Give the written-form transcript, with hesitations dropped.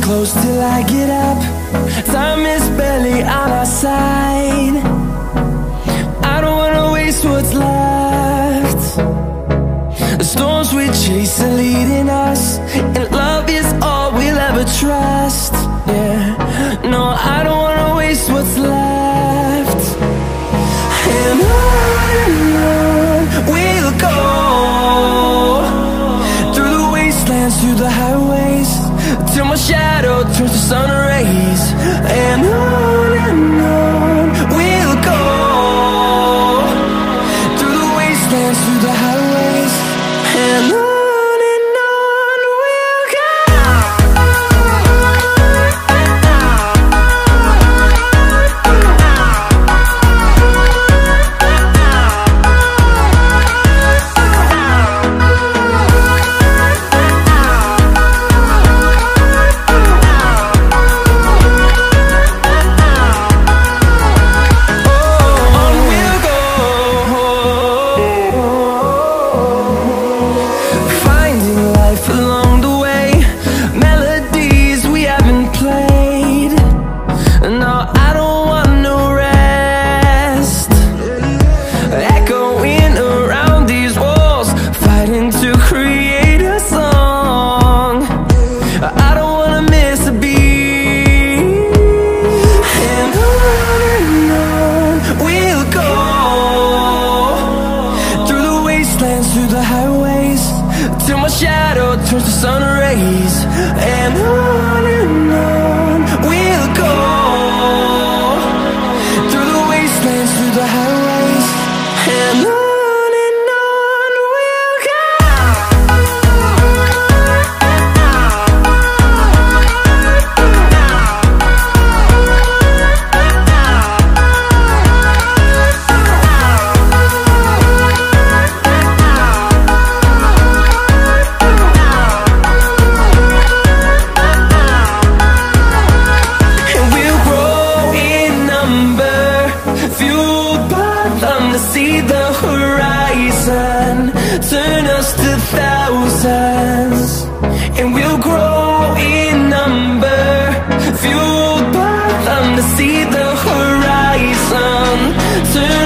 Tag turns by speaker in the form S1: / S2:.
S1: close till I get up. Time is barely on our side. I don't wanna waste what's left. The storms we chase are leading us, and love is all we'll ever trust. Yeah, no, I don't wanna waste what's left. And on we'll go, through the wastelands, through the highways, till my shadow turns to sun rays. And on we'll go, through the wastelands, through the highways, and on we'll go. Through the highways, till my shadow turns to sun rays. And on we'll go, through the wastelands, through the highways, and on we'll go. See the horizon, turn us to thousands, and we'll grow in number, fueled by them to see the horizon, turn